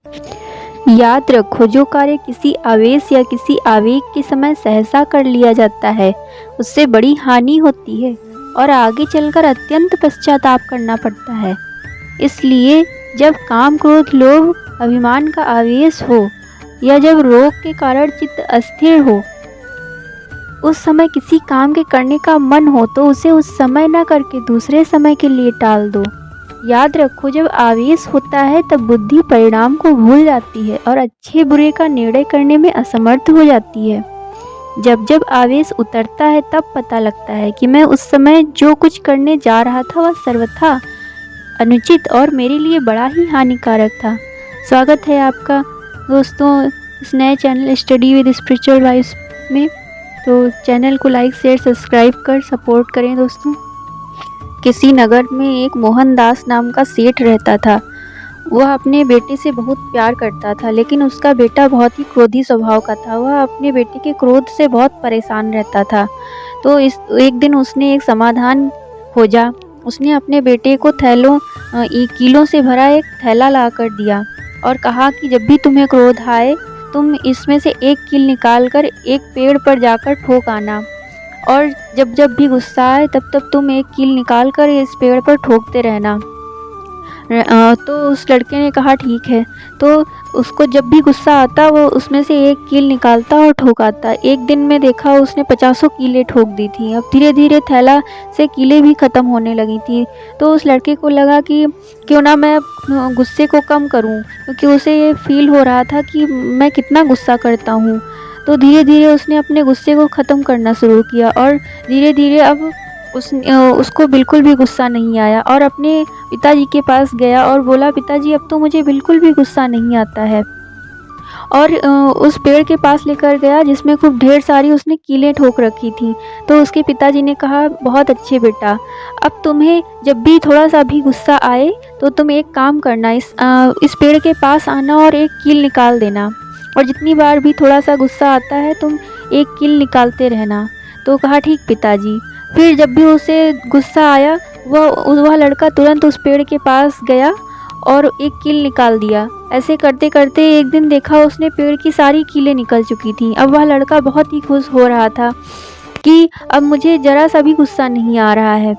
याद रखो, जो कार्य किसी आवेश या किसी आवेग के समय सहसा कर लिया जाता है, उससे बड़ी हानि होती है और आगे चलकर अत्यंत पश्चाताप करना पड़ता है। इसलिए जब काम, क्रोध, लोभ, अभिमान का आवेश हो या जब रोग के कारण चित्त अस्थिर हो, उस समय किसी काम के करने का मन हो तो उसे उस समय न करके दूसरे समय के लिए टाल दो। याद रखो, जब आवेश होता है तब बुद्धि परिणाम को भूल जाती है और अच्छे बुरे का निर्णय करने में असमर्थ हो जाती है। जब जब आवेश उतरता है तब पता लगता है कि मैं उस समय जो कुछ करने जा रहा था वह सर्वथा अनुचित और मेरे लिए बड़ा ही हानिकारक था। स्वागत है आपका दोस्तों इस नए channel study with spiritual vibes में। तो चैनल को लाइक, शेयर, सब्सक्राइब कर सपोर्ट करें दोस्तों। किसी नगर में एक मोहनदास नाम का सेठ रहता था। वह अपने बेटे से बहुत प्यार करता था, लेकिन उसका बेटा बहुत ही क्रोधी स्वभाव का था। वह अपने बेटे के क्रोध से बहुत परेशान रहता था। तो एक दिन उसने एक समाधान खोजा। उसने अपने बेटे को कीलों से भरा एक थैला ला कर दिया और कहा कि जब भी तुम्हें क्रोध आए, तुम इसमें से एक कील निकाल कर एक पेड़ पर जाकर ठोक आना, और जब जब भी गुस्सा आए तब तब तुम एक कील निकाल कर इस पेड़ पर ठोकते रहना। तो उस लड़के ने कहा ठीक है। तो उसको जब भी गुस्सा आता वो उसमें से एक कील निकालता और ठोकाता। एक दिन में देखा उसने 50 कीलें ठोक दी थी। अब धीरे धीरे थैला से कीलें भी ख़त्म होने लगी थी। तो उस लड़के को लगा कि क्यों ना मैं गुस्से को कम करूं, क्योंकि उसे ये फील हो रहा था कि मैं कितना गुस्सा करता हूं। तो धीरे धीरे उसने अपने गुस्से को ख़त्म करना शुरू किया और धीरे धीरे अब उसको बिल्कुल भी गुस्सा नहीं आया और अपने पिताजी के पास गया और बोला, पिताजी अब तो मुझे बिल्कुल भी गुस्सा नहीं आता है। और उस पेड़ के पास लेकर गया जिसमें खूब ढेर सारी उसने कीलें ठोक रखी थी। तो उसके पिताजी ने कहा, बहुत अच्छे बेटा, अब तुम्हें जब भी थोड़ा सा भी गुस्सा आए तो तुम एक काम करना, इस पेड़ के पास आना और एक कील निकाल देना, और जितनी बार भी थोड़ा सा गुस्सा आता है तुम एक कील निकालते रहना। तो कहा ठीक पिताजी। फिर जब भी उसे गुस्सा आया वह लड़का तुरंत उस पेड़ के पास गया और एक कील निकाल दिया। ऐसे करते करते एक दिन देखा उसने पेड़ की सारी कीलें निकल चुकी थीं। अब वह लड़का बहुत ही खुश हो रहा था कि अब मुझे ज़रा सा भी गुस्सा नहीं आ रहा है।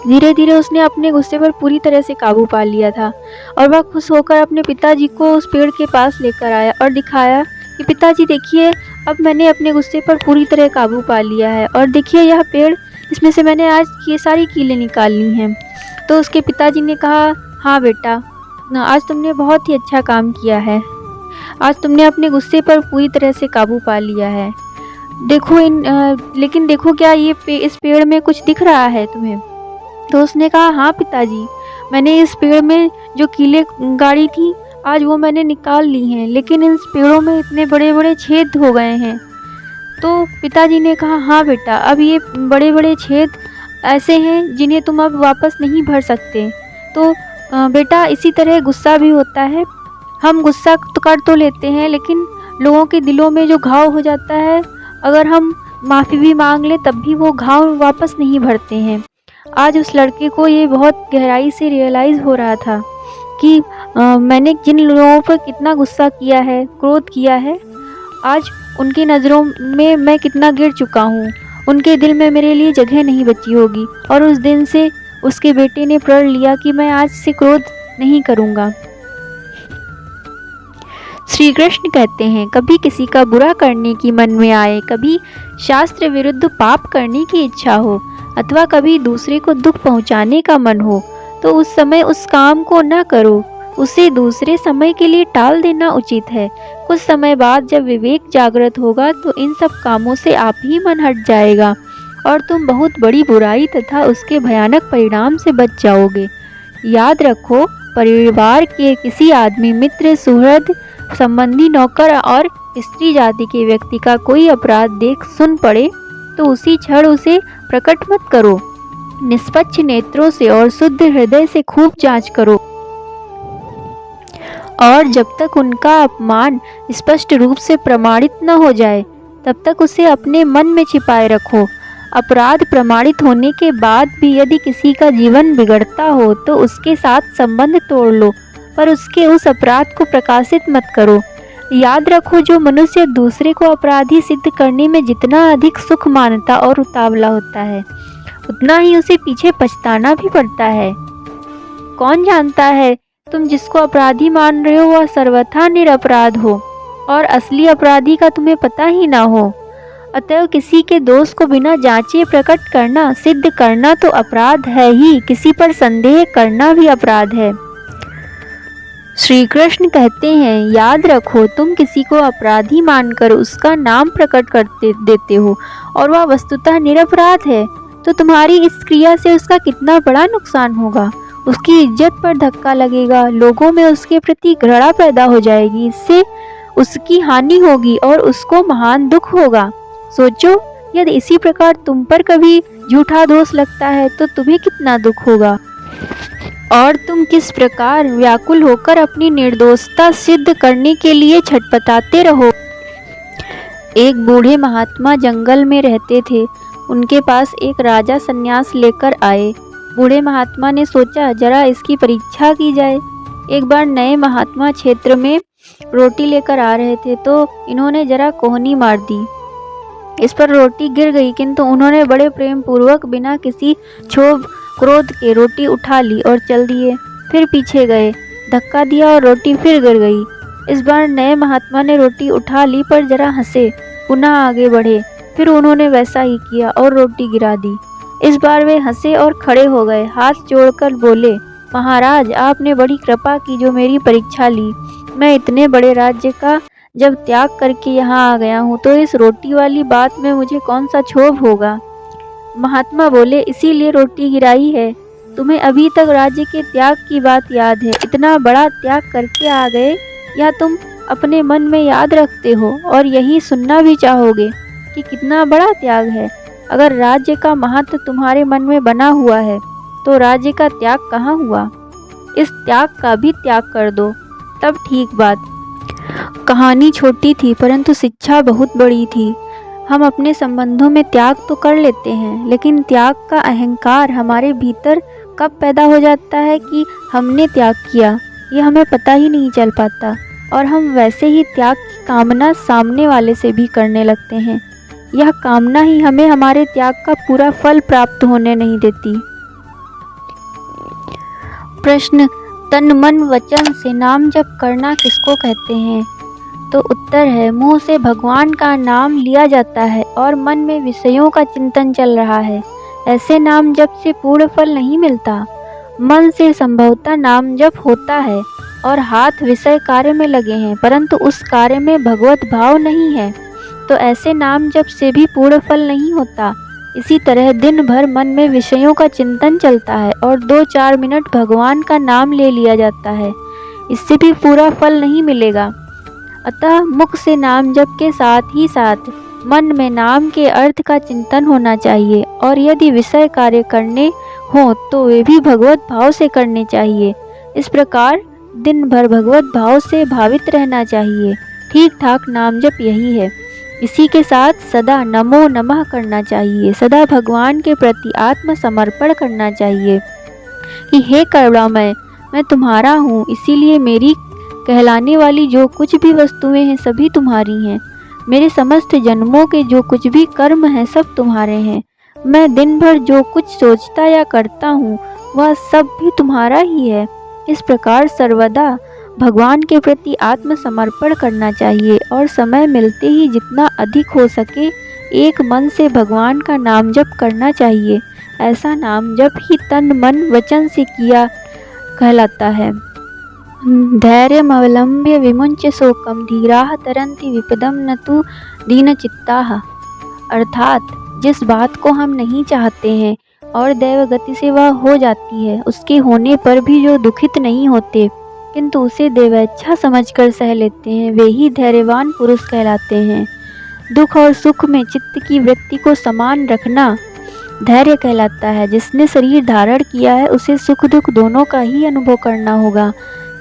धीरे धीरे उसने अपने गुस्से पर पूरी तरह से काबू पा लिया था और वह खुश होकर अपने पिताजी को उस पेड़ के पास लेकर आया और दिखाया कि पिताजी देखिए, अब मैंने अपने गुस्से पर पूरी तरह काबू पा लिया है, और देखिए यह पेड़, इसमें से मैंने आज ये सारी कीलें निकाल ली हैं। तो उसके पिताजी ने कहा, हाँ बेटा, आज तुमने बहुत ही अच्छा काम किया है। आज तुमने अपने गुस्से पर पूरी तरह से काबू पा लिया है। देखो लेकिन देखो, क्या इस पेड़ में कुछ दिख रहा है तुम्हें? तो उसने कहा, हाँ पिताजी, मैंने इस पेड़ में जो कीलें गाड़ी थी आज वो मैंने निकाल ली हैं, लेकिन इन पेड़ों में इतने बड़े बड़े छेद हो गए हैं। तो पिताजी ने कहा, हाँ बेटा, अब ये बड़े बड़े छेद ऐसे हैं जिन्हें तुम अब वापस नहीं भर सकते। तो बेटा, इसी तरह गुस्सा भी होता है। हम गुस्सा तो कर तो लेते हैं, लेकिन लोगों के दिलों में जो घाव हो जाता है, अगर हम माफ़ी भी मांग लें तब भी वो घाव वापस नहीं भरते हैं। आज उस लड़के को ये बहुत गहराई से रियलाइज़ हो रहा था कि मैंने जिन लोगों पर कितना गुस्सा किया है, क्रोध किया है, आज उनकी नज़रों में मैं कितना गिर चुका हूँ। उनके दिल में मेरे लिए जगह नहीं बची होगी। और उस दिन से उसके बेटे ने प्रण लिया कि मैं आज से क्रोध नहीं करूँगा। श्री कृष्ण कहते हैं, कभी किसी का बुरा करने की मन में आए, कभी शास्त्र विरुद्ध पाप करने की इच्छा हो, अथवा कभी दूसरे को दुख पहुँचाने का मन हो, तो उस समय उस काम को न करो, उसे दूसरे समय के लिए टाल देना उचित है। कुछ समय बाद जब विवेक जागृत होगा तो इन सब कामों से आप ही मन हट जाएगा और तुम बहुत बड़ी बुराई तथा उसके भयानक परिणाम से बच जाओगे। याद रखो, परिवार के किसी आदमी, मित्र, सुहृद, संबंधी, नौकर और स्त्री जाति के व्यक्ति का कोई अपराध देख सुन पड़े तो उसी क्षण उसे प्रकट मत करो। निष्पक्ष नेत्रों से और शुद्ध हृदय से खूब जांच करो, और जब तक उनका अपमान स्पष्ट रूप से प्रमाणित न हो जाए तब तक उसे अपने मन में छिपाए रखो। अपराध प्रमाणित होने के बाद भी यदि किसी का जीवन बिगड़ता हो तो उसके साथ संबंध तोड़ लो, पर उसके उस अपराध को प्रकाशित मत करो। याद रखो, जो मनुष्य दूसरे को अपराधी सिद्ध करने में जितना अधिक सुख मानता और उतावला होता है, उतना ही उसे पीछे पछताना भी पड़ता है। कौन जानता है, तुम जिसको अपराधी मान रहे हो वह सर्वथा निरपराध हो और असली अपराधी का तुम्हें पता ही ना हो। अतएव किसी के दोष को बिना जांचे प्रकट करना, सिद्ध करना तो अपराध है ही, किसी पर संदेह करना भी अपराध है। श्री कृष्ण कहते हैं, याद रखो, तुम किसी को अपराधी मानकर उसका नाम प्रकट करते देते हो और वह वस्तुतः निरपराध है, तो तुम्हारी इस क्रिया से उसका कितना बड़ा नुकसान होगा। उसकी इज्जत पर धक्का लगेगा, लोगों में उसके प्रति घृणा पैदा हो जाएगी, इससे उसकी हानि होगी और उसको महान दुख होगा। सोचो, यदि इसी प्रकार तुम पर कभी झूठा दोष लगता है तो तुम्हें कितना दुख होगा और तुम किस प्रकार व्याकुल होकर अपनी निर्दोषता सिद्ध करने के लिए छटपटाते रहो। एक बूढ़े महात्मा जंगल में रहते थे। उनके पास एक राजा संन्यास लेकर आए। बूढ़े महात्मा ने सोचा, जरा इसकी परीक्षा की जाए। एक बार नए महात्मा क्षेत्र में रोटी लेकर आ रहे थे तो इन्होंने जरा कोहनी मार दी। इस पर रोटी गिर गई, किंतु उन्होंने बड़े प्रेम पूर्वक बिना किसी क्षोभ क्रोध के रोटी उठा ली और चल दिए। फिर पीछे गए, धक्का दिया और रोटी फिर गिर गई। इस बार नए महात्मा ने रोटी उठा ली पर जरा हंसे, पुनः आगे बढ़े। फिर उन्होंने वैसा ही किया और रोटी गिरा दी। इस बार वे हंसे और खड़े हो गए, हाथ जोड़कर बोले, महाराज, आपने बड़ी कृपा की जो मेरी परीक्षा ली। मैं इतने बड़े राज्य का जब त्याग करके यहाँ आ गया हूँ तो इस रोटी वाली बात में मुझे कौन सा क्षोभ होगा। महात्मा बोले, इसीलिए रोटी गिराई है। तुम्हें अभी तक राज्य के त्याग की बात याद है। इतना बड़ा त्याग करके आ गए, या तुम अपने मन में याद रखते हो और यही सुनना भी चाहोगे कि कितना बड़ा त्याग है। अगर राज्य का महत्व तुम्हारे मन में बना हुआ है तो राज्य का त्याग कहाँ हुआ। इस त्याग का भी त्याग कर दो, तब ठीक बात। कहानी छोटी थी परंतु शिक्षा बहुत बड़ी थी। हम अपने संबंधों में त्याग तो कर लेते हैं, लेकिन त्याग का अहंकार हमारे भीतर कब पैदा हो जाता है कि हमने त्याग किया, ये हमें पता ही नहीं चल पाता और हम वैसे ही त्याग की कामना सामने वाले से भी करने लगते हैं। यह कामना ही हमें हमारे त्याग का पूरा फल प्राप्त होने नहीं देती। प्रश्न, तन मन वचन से नाम जप करना किसको कहते हैं? तो उत्तर है, मुंह से भगवान का नाम लिया जाता है और मन में विषयों का चिंतन चल रहा है, ऐसे नाम जप से पूर्ण फल नहीं मिलता। मन से संभवतः नाम जप होता है और हाथ विषय कार्य में लगे हैं, परंतु उस कार्य में भगवत भाव नहीं है, तो ऐसे नाम जप से भी पूर्ण फल नहीं होता। इसी तरह दिन भर मन में विषयों का चिंतन चलता है और 2-4 मिनट भगवान का नाम ले लिया जाता है, इससे भी पूरा फल नहीं मिलेगा। अतः मुख से नाम जप के साथ ही साथ मन में नाम के अर्थ का चिंतन होना चाहिए और यदि विषय कार्य करने हो तो वे भी भगवत भाव से करने चाहिए। इस प्रकार दिन भर भगवत भाव से भावित रहना चाहिए। ठीक ठाक नाम जप यही है। इसी के साथ सदा नमो नमः करना चाहिए। सदा भगवान के प्रति आत्मसमर्पण करना चाहिए कि हे करुणामय, मैं तुम्हारा हूँ, इसीलिए मेरी कहलाने वाली जो कुछ भी वस्तुएं हैं सभी तुम्हारी हैं। मेरे समस्त जन्मों के जो कुछ भी कर्म हैं सब तुम्हारे हैं। मैं दिन भर जो कुछ सोचता या करता हूँ वह सब भी तुम्हारा ही है। इस प्रकार सर्वदा भगवान के प्रति आत्मसमर्पण करना चाहिए और समय मिलते ही जितना अधिक हो सके एक मन से भगवान का नाम जप करना चाहिए। ऐसा नाम जप ही तन मन वचन से किया कहलाता है। धैर्यमवलंब्य विमुञ्च शोकम धीराः तरन्ति विपदम न तु दीनचित्ताः। अर्थात जिस बात को हम नहीं चाहते हैं और दैव गति से वह हो जाती है, उसके होने पर भी जो दुखित नहीं होते किंतु उसे देवेच्छा समझकर सह लेते हैं, वे ही धैर्यवान पुरुष कहलाते हैं। दुख और सुख में चित्त की वृत्ति को समान रखना धैर्य कहलाता है। जिसने शरीर धारण किया है उसे सुख दुख दोनों का ही अनुभव करना होगा।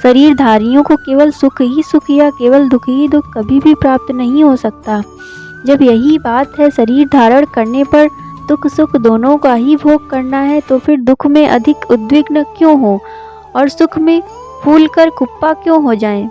शरीरधारियों को केवल सुख ही सुख या केवल दुख ही दुख कभी भी प्राप्त नहीं हो सकता। जब यही बात है शरीर धारण करने पर दुख सुख दोनों का ही भोग करना है, तो फिर दुख में अधिक उद्विग्न क्यों हो और सुख में फूल कर कुप्पा क्यों हो जाएं।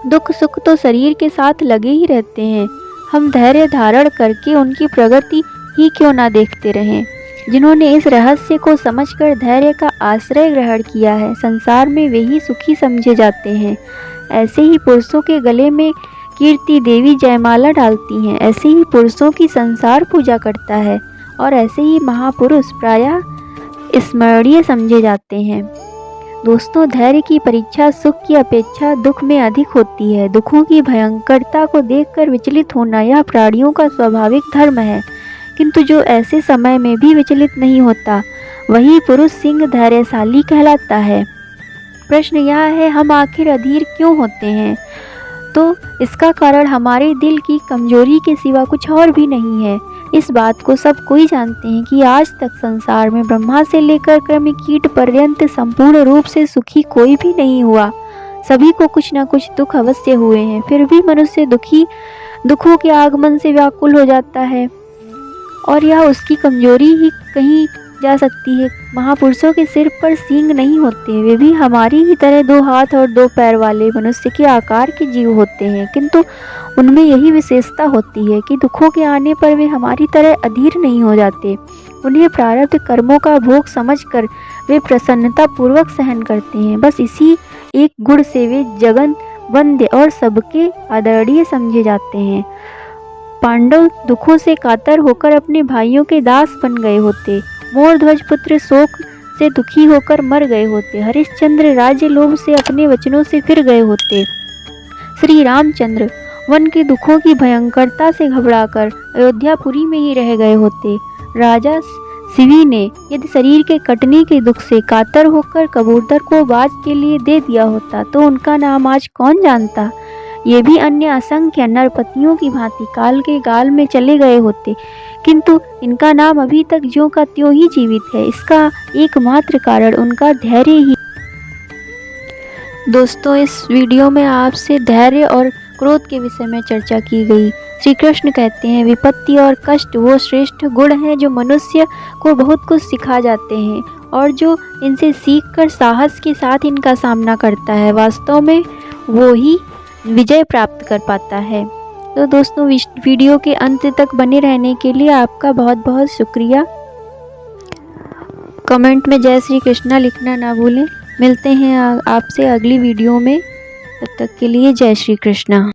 दुख सुख तो शरीर के साथ लगे ही रहते हैं, हम धैर्य धारण करके उनकी प्रगति ही क्यों ना देखते रहें। जिन्होंने इस रहस्य को समझकर धैर्य का आश्रय ग्रहण किया है, संसार में वे ही सुखी समझे जाते हैं। ऐसे ही पुरुषों के गले में कीर्ति देवी जयमाला डालती हैं, ऐसे ही पुरुषों की संसार पूजा करता है और ऐसे ही महापुरुष प्रायः स्मरणीय समझे जाते हैं। दोस्तों, धैर्य की परीक्षा सुख की अपेक्षा दुख में अधिक होती है। दुखों की भयंकरता को देखकर विचलित होना यह प्राणियों का स्वाभाविक धर्म है, किंतु जो ऐसे समय में भी विचलित नहीं होता वही पुरुष सिंह धैर्यशाली कहलाता है। प्रश्न यह है, हम आखिर अधीर क्यों होते हैं? तो इसका कारण हमारे दिल की कमजोरी के सिवा कुछ और भी नहीं है। इस बात को सब कोई जानते हैं कि आज तक संसार में ब्रह्मा से लेकर कृमि कीट पर्यंत संपूर्ण रूप से सुखी कोई भी नहीं हुआ। सभी को कुछ न कुछ दुख अवश्य हुए हैं, फिर भी मनुष्य दुखों के आगमन से व्याकुल हो जाता है और यह उसकी कमजोरी ही कही जा सकती है। महापुरुषों के सिर पर सींग नहीं होते, वे भी हमारी ही तरह 2 हाथ और 2 पैर वाले मनुष्य के आकार के जीव होते हैं, किंतु उनमें यही विशेषता होती है कि दुखों के आने पर वे हमारी तरह अधीर नहीं हो जाते। उन्हें प्रारब्ध कर्मों का भोग समझकर वे प्रसन्नता पूर्वक सहन करते हैं। बस इसी एक गुण से वे जगन वंद्य और सबके आदरणीय समझे जाते हैं। पांडव दुखों से कातर होकर अपने भाइयों के दास बन गए होते, मोरध्वज पुत्र शोक से दुखी होकर मर गए होते, हरिश्चंद्र राज्य लोभ से अपने वचनों से फिर गए होते, श्री रामचंद्र वन के दुखों की भयंकरता से घबराकर अयोध्यापुरी में ही रह गए होते, राजा शिवी ने यदि शरीर के कटने के दुख से कातर होकर कबूतर को बाज के लिए दे दिया होता तो उनका नाम आज कौन जानता। ये भी अन्य असंख्य नरपतियों की भांति काल के गाल में चले गए होते, किंतु इनका नाम अभी तक ज्यों का त्यों ही जीवित है। इसका एकमात्र कारण उनका धैर्य ही। दोस्तों, इस वीडियो में आपसे धैर्य और क्रोध के विषय में चर्चा की गई। श्री कृष्ण कहते हैं, विपत्ति और कष्ट वो श्रेष्ठ गुण हैं जो मनुष्य को बहुत कुछ सिखा जाते हैं और जो इनसे सीखकर साहस के साथ इनका सामना करता है, वास्तव में वो ही विजय प्राप्त कर पाता है। तो दोस्तों, वीडियो के अंत तक बने रहने के लिए आपका बहुत बहुत शुक्रिया। कमेंट में जय श्री कृष्णा लिखना ना भूलें। मिलते हैं आपसे अगली वीडियो में, तब तक के लिए जय श्री कृष्णा।